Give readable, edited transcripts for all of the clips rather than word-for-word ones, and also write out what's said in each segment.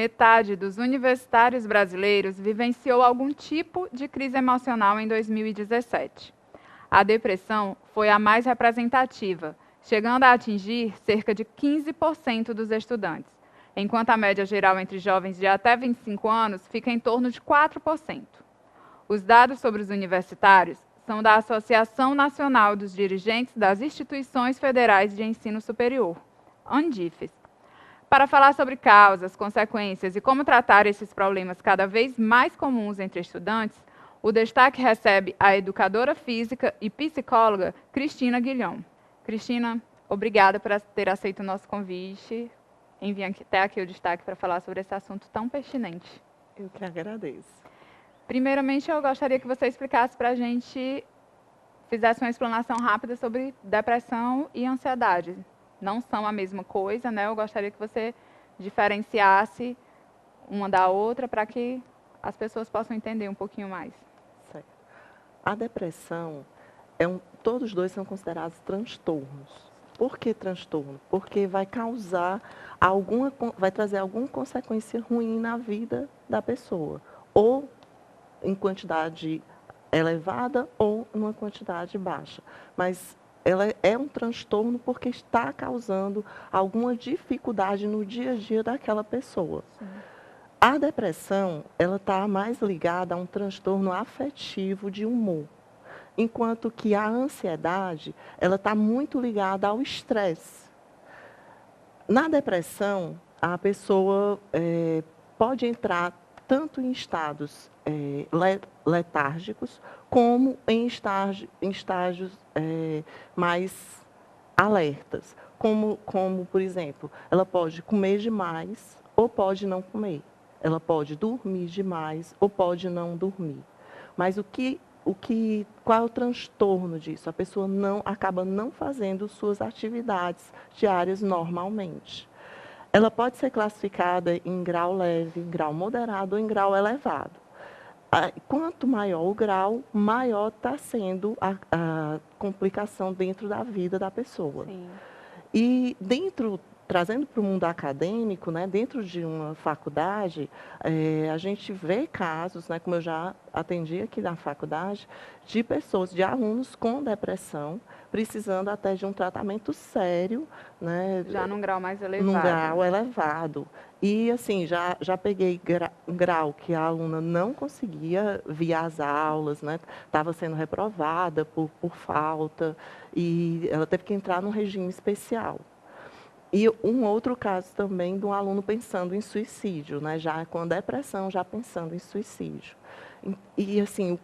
metade dos universitários brasileiros vivenciou algum tipo de crise emocional em 2017. A depressão foi a mais representativa, chegando a atingir cerca de 15% dos estudantes, enquanto a média geral entre jovens de até 25 anos fica em torno de 4%. Os dados sobre os universitários são da Associação Nacional dos Dirigentes das Instituições Federais de Ensino Superior, ANDIFES. Para falar sobre causas, consequências e como tratar esses problemas cada vez mais comuns entre estudantes, o destaque recebe a educadora física e psicóloga Cristina Guilhom. Cristina, obrigada por ter aceito o nosso convite. Enviem até aqui o destaque para falar sobre esse assunto tão pertinente. Eu que agradeço. Primeiramente, eu gostaria que você explicasse para a gente, fizesse uma explanação rápida sobre depressão e ansiedade. Não são a mesma coisa, né? Eu gostaria que você diferenciasse uma da outra para que as pessoas possam entender um pouquinho mais. Certo. A depressão, todos os dois são considerados transtornos. Por que transtorno? Porque vai trazer alguma consequência ruim na vida da pessoa. Ou em quantidade elevada ou numa quantidade baixa. Mas ela é um transtorno porque está causando alguma dificuldade no dia a dia daquela pessoa. Sim. A depressão, ela está mais ligada a um transtorno afetivo de humor, enquanto que a ansiedade, ela está muito ligada ao estresse. Na depressão, a pessoa pode entrar tanto em estados letárgicos, como em estágios mais alertas. Como, por exemplo, ela pode comer demais ou pode não comer. Ela pode dormir demais ou pode não dormir. Mas qual é o transtorno disso? A pessoa acaba não fazendo suas atividades diárias normalmente. Ela pode ser classificada em grau leve, em grau moderado ou em grau elevado. Quanto maior o grau, maior está sendo a complicação dentro da vida da pessoa. Sim. E trazendo para o mundo acadêmico, né, dentro de uma faculdade, a gente vê casos, né, como eu já atendi aqui na faculdade, de alunos com depressão, precisando até de um tratamento sério. Né, já num grau mais elevado. Num grau elevado. E, assim, já peguei um grau que a aluna não conseguia vir às aulas, né, estava sendo reprovada por falta, e ela teve que entrar num regime especial. E um outro caso também de um aluno pensando em suicídio, né? Já com depressão, já pensando em suicídio. E assim,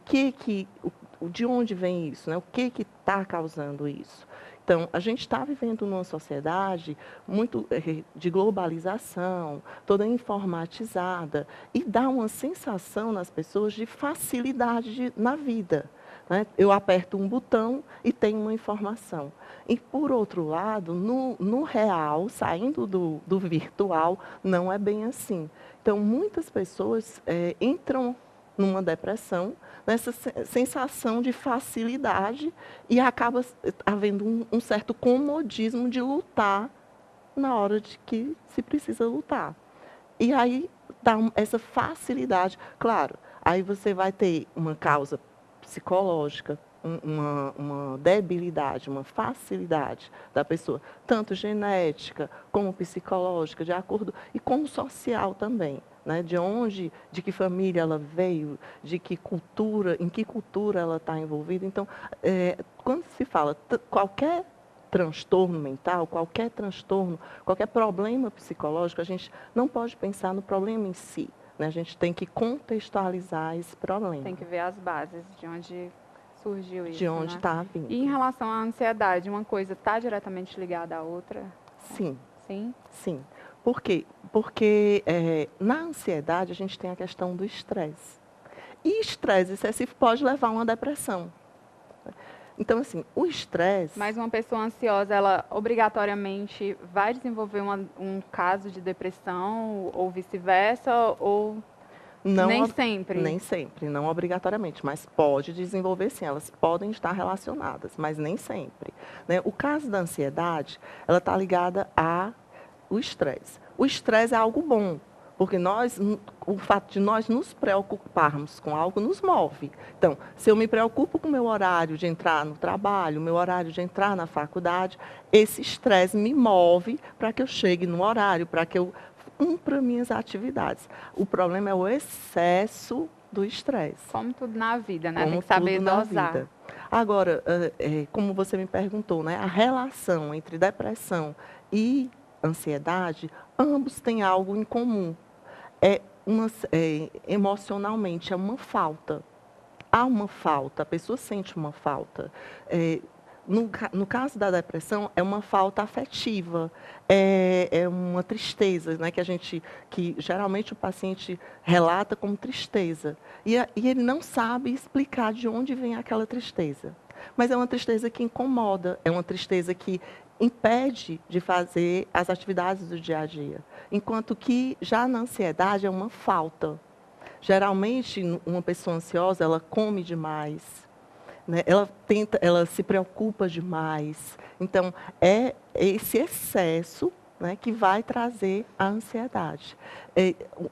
de onde vem isso? Né? O que está causando isso? Então, a gente está vivendo numa sociedade muito de globalização, toda informatizada, e dá uma sensação nas pessoas de facilidade na vida. Né? Eu aperto um botão e tenho uma informação. E, por outro lado, no real, saindo do virtual, não é bem assim. Então, muitas pessoas entram numa depressão, nessa sensação de facilidade, e acaba havendo um certo comodismo de lutar na hora de que se precisa lutar. E aí dá essa facilidade. Claro, aí você vai ter uma causa psicológica, uma debilidade, uma facilidade da pessoa, tanto genética como psicológica, de acordo, e como social também, né? De que família ela veio, em que cultura ela está envolvida. Então, quando se fala qualquer transtorno mental, qualquer transtorno, qualquer problema psicológico, a gente não pode pensar no problema em si. A gente tem que contextualizar esse problema. Tem que ver as bases de onde surgiu isso. De onde está vindo. E em relação à ansiedade, uma coisa está diretamente ligada à outra? Sim. Sim? Sim. Por quê? Porque na ansiedade a gente tem a questão do estresse. E estresse excessivo pode levar a uma depressão. Então, assim, o estresse... Mas uma pessoa ansiosa, ela obrigatoriamente vai desenvolver um caso de depressão ou vice-versa, ou nem sempre? Nem sempre, não obrigatoriamente, mas pode desenvolver sim, elas podem estar relacionadas, mas nem sempre. Né? O caso da ansiedade, ela está ligada ao estresse. O estresse é algo bom, Porque o fato de nós nos preocuparmos com algo nos move. Então, se eu me preocupo com o meu horário de entrar no trabalho, meu horário de entrar na faculdade, esse estresse me move para que eu chegue no horário, para que eu cumpra minhas atividades. O problema é o excesso do estresse. Como tudo na vida, né? Como Tem que saber tudo na dosar. vida. Agora, como você me perguntou, né, a relação entre depressão e ansiedade, ambos têm algo em comum. Emocionalmente, é uma falta. Há uma falta, a pessoa sente uma falta. No caso da depressão, é uma falta afetiva, é uma tristeza, né, que geralmente o paciente relata como tristeza. E ele não sabe explicar de onde vem aquela tristeza. Mas é uma tristeza que incomoda, é uma tristeza que impede de fazer as atividades do dia a dia. Enquanto que já na ansiedade é uma falta. Geralmente, uma pessoa ansiosa, ela come demais, né? Ela se preocupa demais. Então, é esse excesso, né, que vai trazer a ansiedade.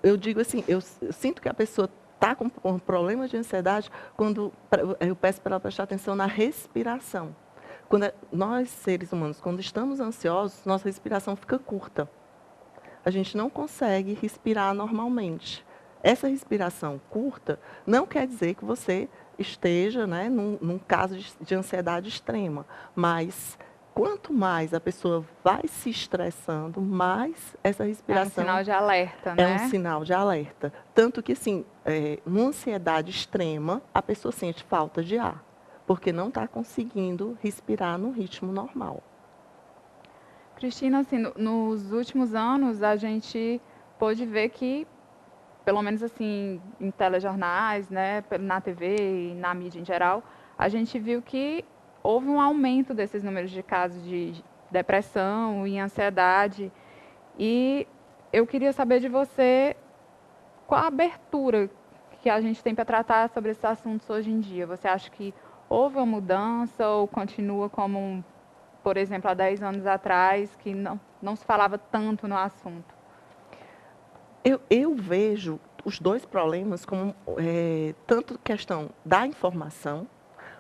Eu digo assim, eu sinto que a pessoa está com um problema de ansiedade quando eu peço para ela prestar atenção na respiração. Nós, seres humanos, quando estamos ansiosos, nossa respiração fica curta. A gente não consegue respirar normalmente. Essa respiração curta não quer dizer que você esteja, né, num caso de ansiedade extrema, mas quanto mais a pessoa vai se estressando, mais essa respiração... É um sinal de alerta, né? É um sinal de alerta. Tanto que, assim, numa ansiedade extrema, a pessoa sente falta de ar, porque não está conseguindo respirar no ritmo normal. Cristina, assim, nos últimos anos, a gente pôde ver que, pelo menos assim, em telejornais, né, na TV e na mídia em geral, a gente viu que houve um aumento desses números de casos de depressão e ansiedade. E eu queria saber de você qual a abertura que a gente tem para tratar sobre esses assuntos hoje em dia. Você acha que houve uma mudança ou continua como, por exemplo, há 10 anos atrás, que não se falava tanto no assunto? Eu vejo os dois problemas como tanto questão da informação,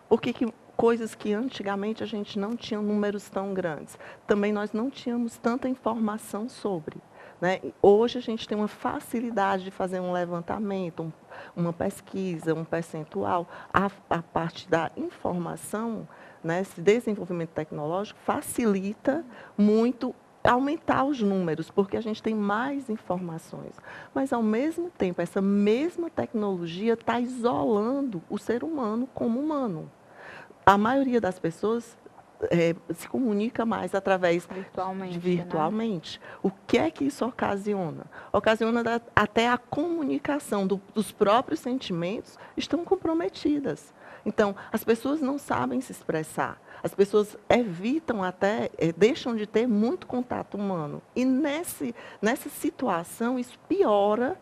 porque coisas que antigamente a gente não tinha números tão grandes. Também nós não tínhamos tanta informação sobre. Né? Hoje a gente tem uma facilidade de fazer um levantamento, uma pesquisa, um percentual. A parte da informação, né, esse desenvolvimento tecnológico facilita muito aumentar os números, porque a gente tem mais informações. Mas, ao mesmo tempo, essa mesma tecnologia está isolando o ser humano como humano. A maioria das pessoas se comunica mais através virtualmente. Né? O que é que isso ocasiona? Ocasiona até a comunicação dos próprios sentimentos estão comprometidas. Então, as pessoas não sabem se expressar. As pessoas evitam até, deixam de ter muito contato humano. E nessa situação, isso piora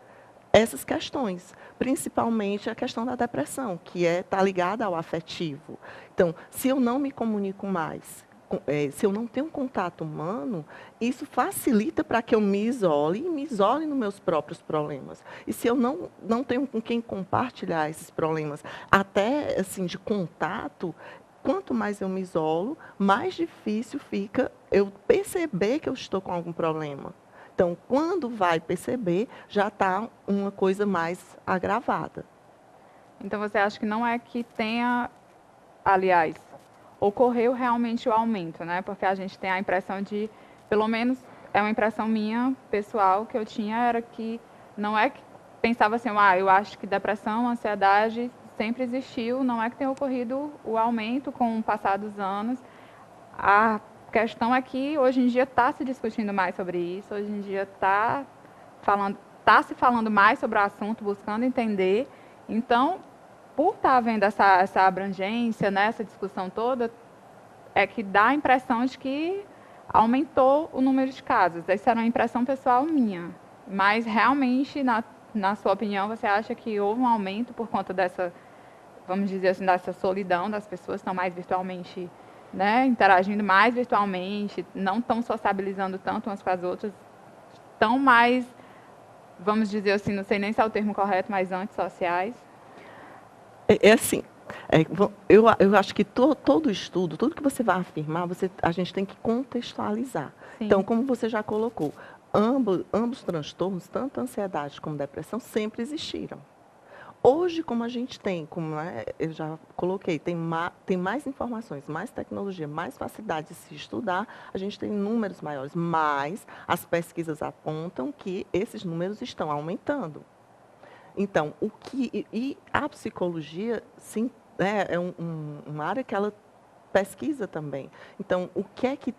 essas questões, principalmente a questão da depressão, que está ligada ao afetivo. Então, se eu não me comunico mais, se eu não tenho contato humano, isso facilita para que eu me isole e me isole nos meus próprios problemas. E se eu não tenho com quem compartilhar esses problemas, até assim, de contato, quanto mais eu me isolo, mais difícil fica eu perceber que eu estou com algum problema. Então, quando vai perceber, já está uma coisa mais agravada. Então, você acha que não é que tenha, aliás, ocorreu realmente o aumento, né? Porque a gente tem a impressão de, pelo menos é uma impressão minha, pessoal, que eu tinha, era que não é que pensava assim, eu acho que depressão, ansiedade sempre existiu, não é que tenha ocorrido o aumento com o passar dos anos. A questão é que hoje em dia está se discutindo mais sobre isso, hoje em dia está se falando mais sobre o assunto, buscando entender. Então, por estar havendo essa abrangência, né, essa discussão toda, é que dá a impressão de que aumentou o número de casos. Essa era uma impressão pessoal minha. Mas, realmente, na sua opinião, você acha que houve um aumento por conta dessa, vamos dizer assim, dessa solidão das pessoas que estão mais virtualmente, né, interagindo mais virtualmente, não estão sociabilizando tanto umas com as outras, estão mais vamos dizer assim, não sei nem se é o termo correto, mas antissociais? É assim, eu acho que todo estudo, tudo que você vai afirmar, a gente tem que contextualizar. Então, Sim. como você já colocou, ambos transtornos, tanto ansiedade como depressão, sempre existiram. Hoje, como a gente tem, como né, eu já coloquei, tem mais informações, mais tecnologia, mais facilidade de se estudar, a gente tem números maiores, mas as pesquisas apontam que esses números estão aumentando. Então, e a psicologia, sim, é uma área que ela pesquisa também. Então, o que é que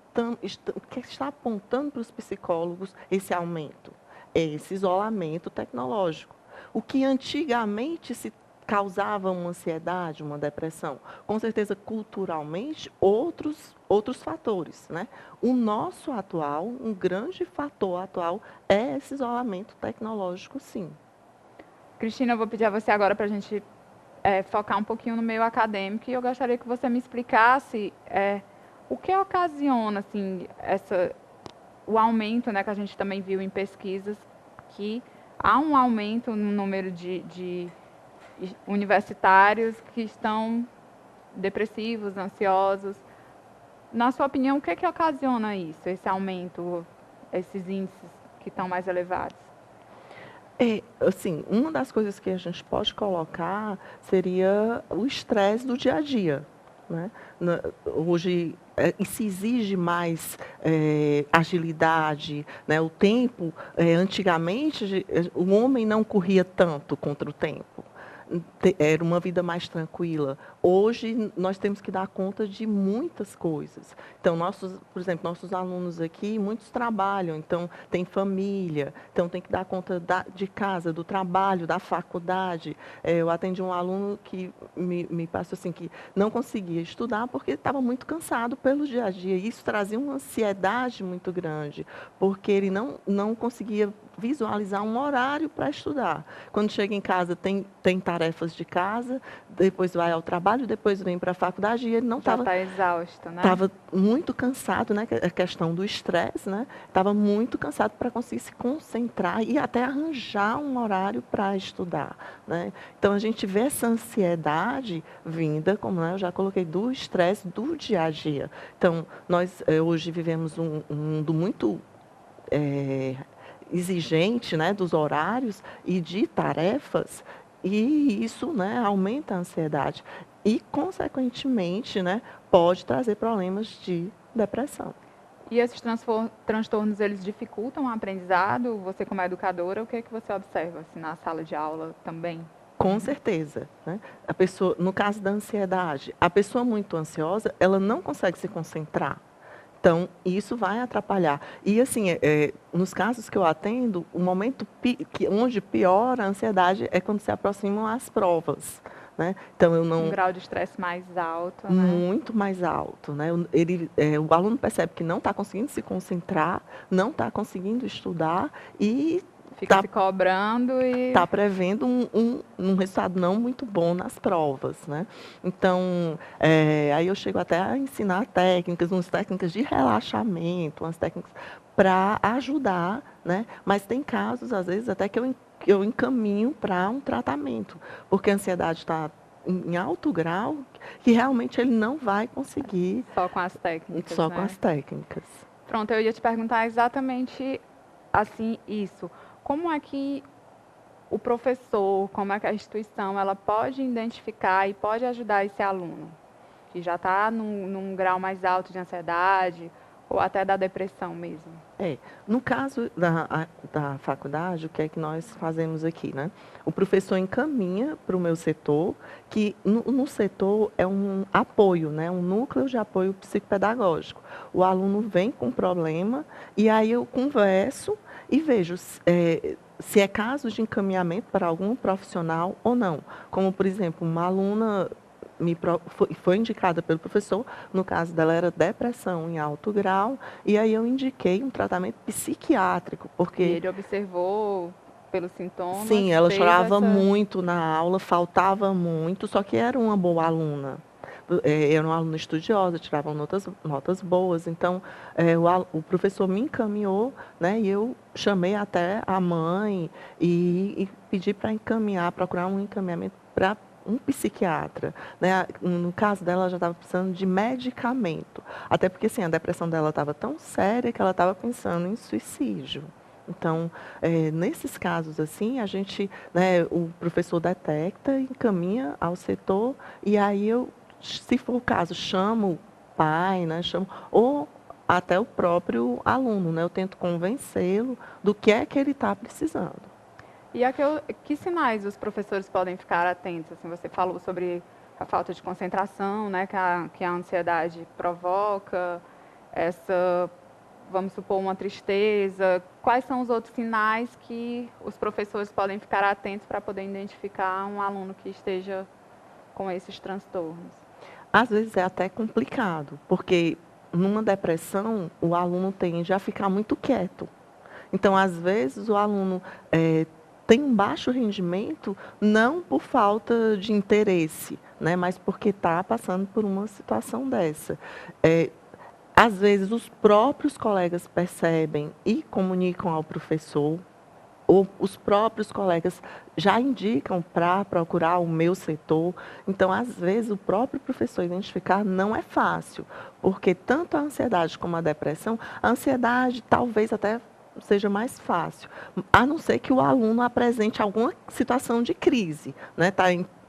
está apontando para os psicólogos esse aumento? É esse isolamento tecnológico. O que antigamente se causava uma ansiedade, uma depressão, com certeza culturalmente outros fatores, né? O nosso atual, um grande fator atual é esse isolamento tecnológico, sim. Cristina, eu vou pedir a você agora para a gente focar um pouquinho no meio acadêmico e eu gostaria que você me explicasse o que ocasiona assim, o aumento, né, que a gente também viu em pesquisas, que há um aumento no número de universitários que estão depressivos, ansiosos. Na sua opinião, o que é que ocasiona isso, esse aumento, esses índices que estão mais elevados? Assim, uma das coisas que a gente pode colocar seria o estresse do dia a dia, né? Hoje se exige mais agilidade, né? O tempo, antigamente, o homem não corria tanto contra o tempo. Era uma vida mais tranquila. Hoje, nós temos que dar conta de muitas coisas. Então, por exemplo, nossos alunos aqui, muitos trabalham, então, tem família, então, tem que dar conta de casa, do trabalho, da faculdade. Eu atendi um aluno que me passou assim, que não conseguia estudar porque estava muito cansado pelo dia a dia. E isso trazia uma ansiedade muito grande, porque ele não conseguia visualizar um horário para estudar. Quando chega em casa, tem tarefas de casa, depois vai ao trabalho, depois vem para a faculdade, e ele não Já estava. está exausto, né? Estava muito cansado, né? A questão do estresse, né? Estava muito cansado para conseguir se concentrar e até arranjar um horário para estudar, né? Então, a gente vê essa ansiedade vinda, como né, eu já coloquei, do estresse do dia a dia. Então, nós hoje vivemos um mundo muito exigente, né, dos horários e de tarefas, e isso, né, aumenta a ansiedade e, consequentemente, né, pode trazer problemas de depressão. E esses transtornos, eles dificultam o aprendizado? Você, como educadora, o que é que você observa assim, na sala de aula também? Com certeza, né? A pessoa, no caso da ansiedade, a pessoa muito ansiosa, ela não consegue se concentrar. Então, isso vai atrapalhar. E, assim, nos casos que eu atendo, o momento onde piora a ansiedade é quando se aproximam as provas, né? Então, eu Um não... grau de estresse mais alto, né? Muito mais alto, né? O aluno percebe que não está conseguindo se concentrar, não está conseguindo estudar e Fica está se cobrando e está prevendo um resultado não muito bom nas provas, né? Então, aí eu chego até a ensinar técnicas, umas técnicas de relaxamento, umas técnicas para ajudar, né? Mas tem casos, às vezes, até que eu encaminho para um tratamento, porque a ansiedade está em alto grau, que realmente ele não vai conseguir só com as técnicas, só com né? as técnicas. Pronto, eu ia te perguntar exatamente assim isso. Como é que o professor, como é que a instituição, ela pode identificar e pode ajudar esse aluno que já está num grau mais alto de ansiedade ou até da depressão mesmo? No caso da faculdade, o que é que nós fazemos aqui, né? O professor encaminha para o meu setor, que no setor é um apoio, né? Um núcleo de apoio psicopedagógico. O aluno vem com problema e aí eu converso e vejo se é caso de encaminhamento para algum profissional ou não. Como, por exemplo, uma aluna foi indicada pelo professor, no caso dela era depressão em alto grau, e aí eu indiquei um tratamento psiquiátrico, E porque, ele observou pelos sintomas, sim, ela fez chorava essa. muito na aula, faltava muito, só que era uma boa aluna. era um aluno estudioso, tirava notas boas, então o professor me encaminhou, né, e eu chamei até a mãe e pedi para procurar um encaminhamento para um psiquiatra, né? No caso dela, ela já estava precisando de medicamento, até porque assim, a depressão dela estava tão séria que ela estava pensando em suicídio. Então, nesses casos assim, a gente, né, o professor detecta, encaminha ao setor, e aí eu, se for o caso, chamo o pai, né, ou até o próprio aluno, né, eu tento convencê-lo do que é que ele está precisando. E que sinais os professores podem ficar atentos? Assim, você falou sobre a falta de concentração, né, que a ansiedade provoca, vamos supor, uma tristeza. Quais são os outros sinais que os professores podem ficar atentos para poder identificar um aluno que esteja com esses transtornos? Às vezes é até complicado, porque numa depressão o aluno tende a ficar muito quieto. Então, às vezes, o aluno tem um baixo rendimento, não por falta de interesse, né, mas porque está passando por uma situação dessa. Às vezes, os próprios colegas percebem e comunicam ao professor, ou os próprios colegas já indicam para procurar o meu setor. Então, às vezes, o próprio professor identificar não é fácil, porque tanto a ansiedade como a depressão, a ansiedade talvez até seja mais fácil, a não ser que o aluno apresente alguma situação de crise, né? Está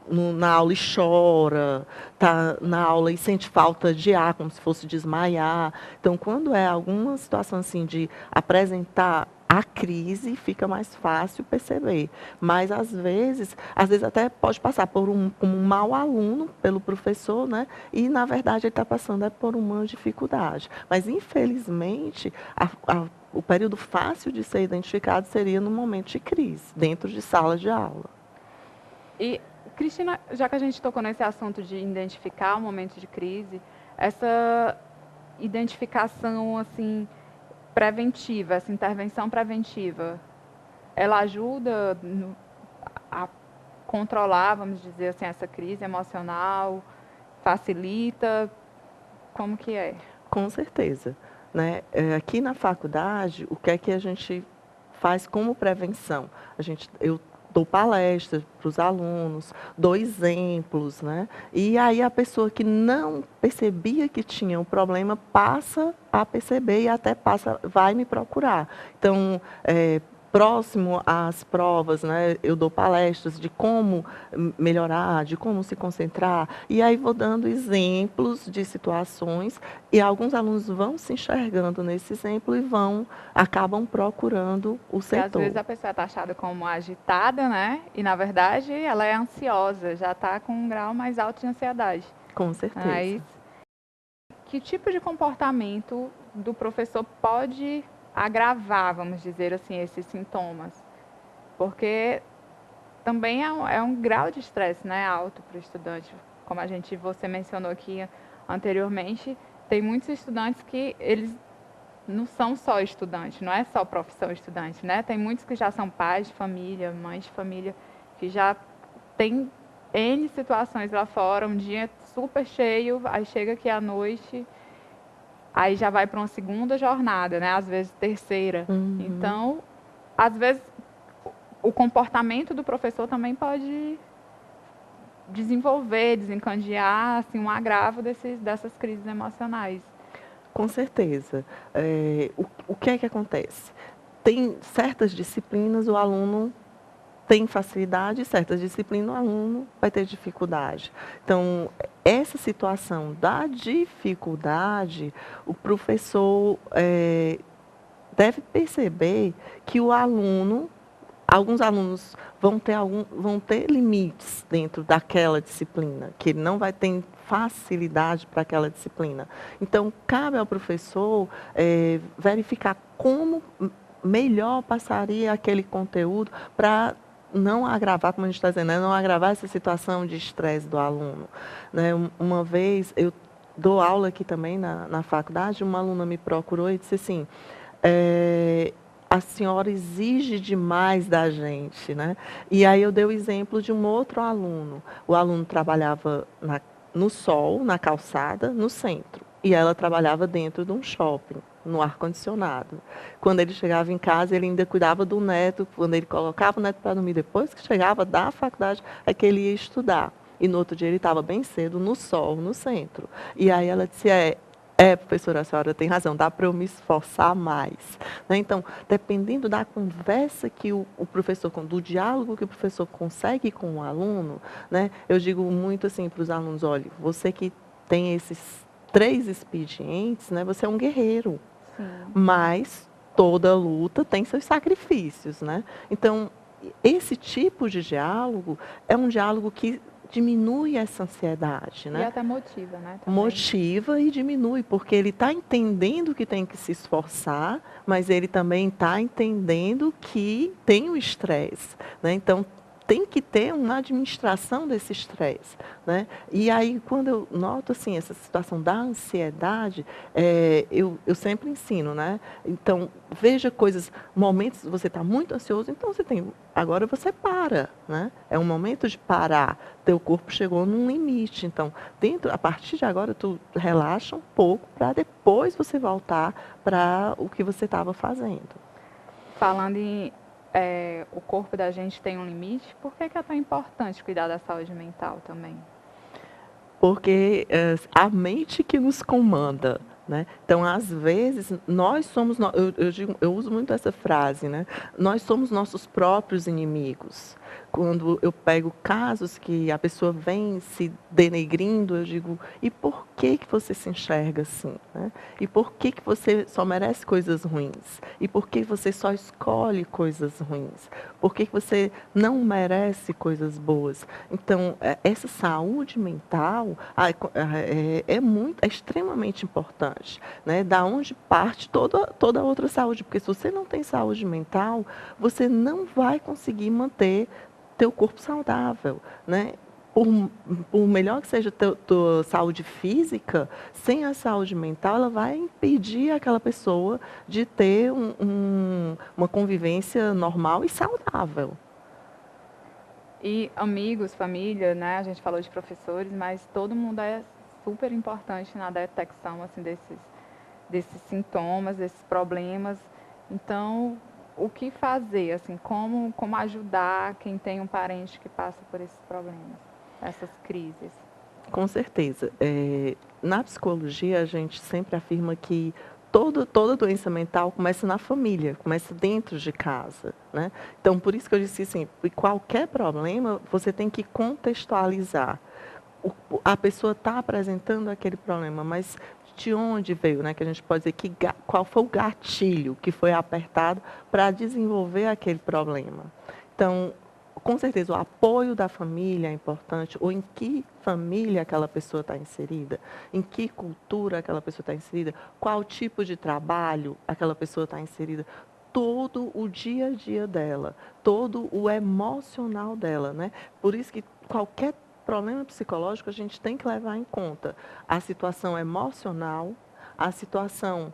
na aula e chora, está na aula e sente falta de ar, como se fosse desmaiar. Então, quando é alguma situação assim de apresentar a crise, fica mais fácil perceber. Mas, às vezes até pode passar como um mau aluno pelo professor, né? E, na verdade, ele está passando por uma dificuldade. Mas, infelizmente, o período fácil de ser identificado seria no momento de crise, dentro de sala de aula. E, Cristina, já que a gente tocou nesse assunto de identificar o momento de crise, essa identificação assim preventiva, essa intervenção preventiva, ela ajuda a controlar, vamos dizer assim, essa crise emocional, facilita, como que é? Com certeza, né? Aqui na faculdade, o que é que a gente faz como prevenção? Eu dou palestras para os alunos, dou exemplos, né? E aí a pessoa que não percebia que tinha um problema passa a perceber e até vai me procurar. Então, próximo às provas, né, eu dou palestras de como melhorar, de como se concentrar, e aí vou dando exemplos de situações, e alguns alunos vão se enxergando nesse exemplo e acabam procurando o setor. Às vezes a pessoa é taxada como agitada, né, e na verdade ela é ansiosa, já está com um grau mais alto de ansiedade. Com certeza. Aí, que tipo de comportamento do professor pode agravar, vamos dizer assim, esses sintomas? Porque também é um grau de estresse, né, alto para o estudante. Como você mencionou aqui anteriormente, tem muitos estudantes que eles não são só estudantes, não é só profissão estudante, né? Tem muitos que já são pais de família, mães de família, que já tem N situações lá fora, um dia super cheio, aí chega aqui à noite, aí já vai para uma segunda jornada, né? Às vezes terceira. Uhum. Então, às vezes, o comportamento do professor também pode desencadear assim, um agravo dessas crises emocionais. Com certeza. O que é que acontece? Tem certas disciplinas, o aluno tem facilidade, certas disciplinas o aluno vai ter dificuldade. Então, essa situação da dificuldade, o professor deve perceber que alguns alunos vão ter limites dentro daquela disciplina, que ele não vai ter facilidade para aquela disciplina. Então, cabe ao professor verificar como melhor passaria aquele conteúdo para não agravar, como a gente está dizendo, né? Não agravar essa situação de estresse do aluno. Né? Uma vez, eu dou aula aqui também na faculdade, uma aluna me procurou e disse assim, a senhora exige demais da gente, né? E aí eu dei o exemplo de um outro aluno. O aluno trabalhava no sol, na calçada, no centro. E ela trabalhava dentro de um shopping, no ar-condicionado. Quando ele chegava em casa, ele ainda cuidava do neto. Quando ele colocava o neto para dormir, depois que chegava da faculdade, é que ele ia estudar. E no outro dia ele estava bem cedo, no sol, no centro. E aí ela disse, professora, a senhora tem razão, dá para eu me esforçar mais. Né? Então, dependendo da conversa que o professor, do diálogo que o professor consegue com o aluno, né? Eu digo muito assim para os alunos, olha, você que tem esses 3 expedientes, né? Você é um guerreiro. Sim. Mas toda luta tem seus sacrifícios. Né? Então, esse tipo de diálogo é um diálogo que diminui essa ansiedade, né? E até motiva, né? Também. Motiva e diminui, porque ele está entendendo que tem que se esforçar, mas ele também está entendendo que tem o estresse, né? Então, tem que ter uma administração desse estresse, né? E aí, quando eu noto assim, essa situação da ansiedade, eu sempre ensino, né? Então, veja coisas, momentos você está muito ansioso, então agora você para, né? É um momento de parar. Teu corpo chegou num limite, então, a partir de agora, tu relaxa um pouco para depois você voltar para o que você estava fazendo. Falando em o corpo da gente tem um limite, por que é tão importante cuidar da saúde mental também? Porque a mente que nos comanda, né? Então, às vezes, nós somos, eu uso muito essa frase, né? Nós somos nossos próprios inimigos. Quando eu pego casos que a pessoa vem se denegrindo, eu digo, e por que você se enxerga assim? Né? E por que você só merece coisas ruins? E por que você só escolhe coisas ruins? Por que você não merece coisas boas? Então, essa saúde mental é extremamente importante. Né? Da onde parte toda a outra saúde. Porque se você não tem saúde mental, você não vai conseguir manter teu corpo saudável, né? Por melhor que seja tua saúde física, sem a saúde mental, ela vai impedir aquela pessoa de ter uma convivência normal e saudável. E amigos, família, né? A gente falou de professores, mas todo mundo é super importante na detecção assim, desses sintomas, desses problemas. Então, o que fazer, assim, como ajudar quem tem um parente que passa por esses problemas, essas crises? Com certeza. Na psicologia, a gente sempre afirma que toda doença mental começa na família, começa dentro de casa. Né? Então, por isso que eu disse assim, qualquer problema, você tem que contextualizar. A pessoa está apresentando aquele problema, mas de onde veio, né? Que a gente pode dizer qual foi o gatilho que foi apertado para desenvolver aquele problema. Então, com certeza, o apoio da família é importante, ou em que família aquela pessoa está inserida, em que cultura aquela pessoa está inserida, qual tipo de trabalho aquela pessoa está inserida, todo o dia a dia dela, todo o emocional dela. Né? Por isso que qualquer problema psicológico, a gente tem que levar em conta a situação emocional, a situação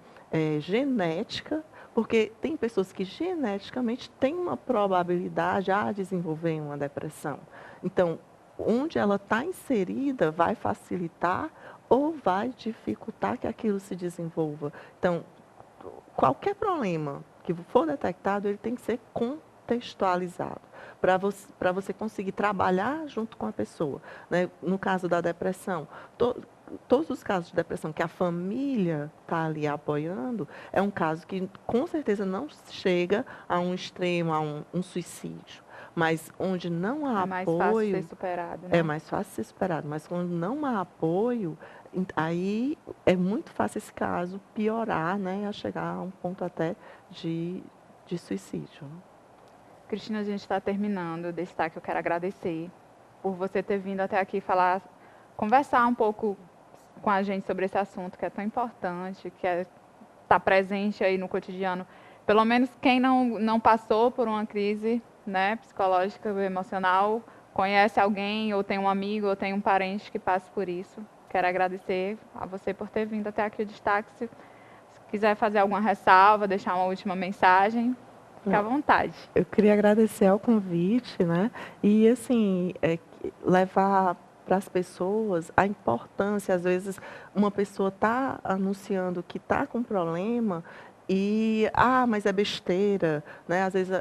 genética, porque tem pessoas que geneticamente têm uma probabilidade a desenvolver uma depressão. Então, onde ela está inserida vai facilitar ou vai dificultar que aquilo se desenvolva. Então, qualquer problema que for detectado, ele tem que ser contextualizado para você conseguir trabalhar junto com a pessoa. Né? No caso da depressão, todos os casos de depressão que a família está ali apoiando, é um caso que com certeza não chega a um extremo, a um suicídio. Mas onde não há apoio... É mais fácil ser superado, né? É mais fácil ser superado, mas quando não há apoio, aí é muito fácil esse caso piorar, né? A chegar a um ponto até de suicídio. Cristina, a gente está terminando. Destaque, eu quero agradecer por você ter vindo até aqui conversar um pouco com a gente sobre esse assunto que é tão importante, que está presente aí no cotidiano. Pelo menos quem não passou por uma crise, né, psicológica ou emocional, conhece alguém, ou tem um amigo, ou tem um parente que passe por isso. Quero agradecer a você por ter vindo até aqui o destaque. Se quiser fazer alguma ressalva, deixar uma última mensagem, fique à vontade. Eu queria agradecer ao convite, né? E, assim, levar para as pessoas a importância. Às vezes, uma pessoa está anunciando que está com problema e, mas é besteira, né? Às vezes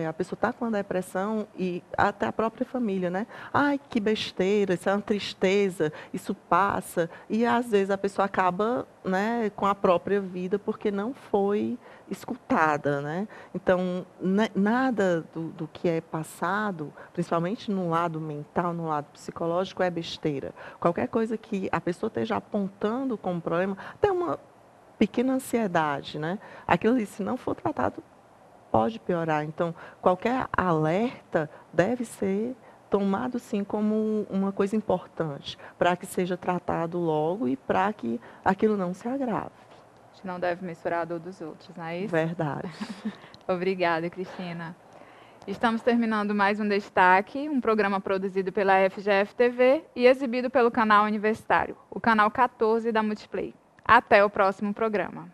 a pessoa está com uma depressão e até a própria família, né? Ai, que besteira, isso é uma tristeza, isso passa. E às vezes a pessoa acaba, né, com a própria vida porque não foi escutada, né? Então, nada do que é passado, principalmente no lado mental, no lado psicológico, é besteira. Qualquer coisa que a pessoa esteja apontando como problema, até uma pequena ansiedade, né? Aquilo ali, se não for tratado, pode piorar. Então, qualquer alerta deve ser tomado, sim, como uma coisa importante, para que seja tratado logo e para que aquilo não se agrave. A gente não deve misturar a dor dos outros, não é isso? Verdade. Obrigada, Cristina. Estamos terminando mais um Destaque, um programa produzido pela FGF TV e exibido pelo canal universitário, o canal 14 da Multiplay. Até o próximo programa.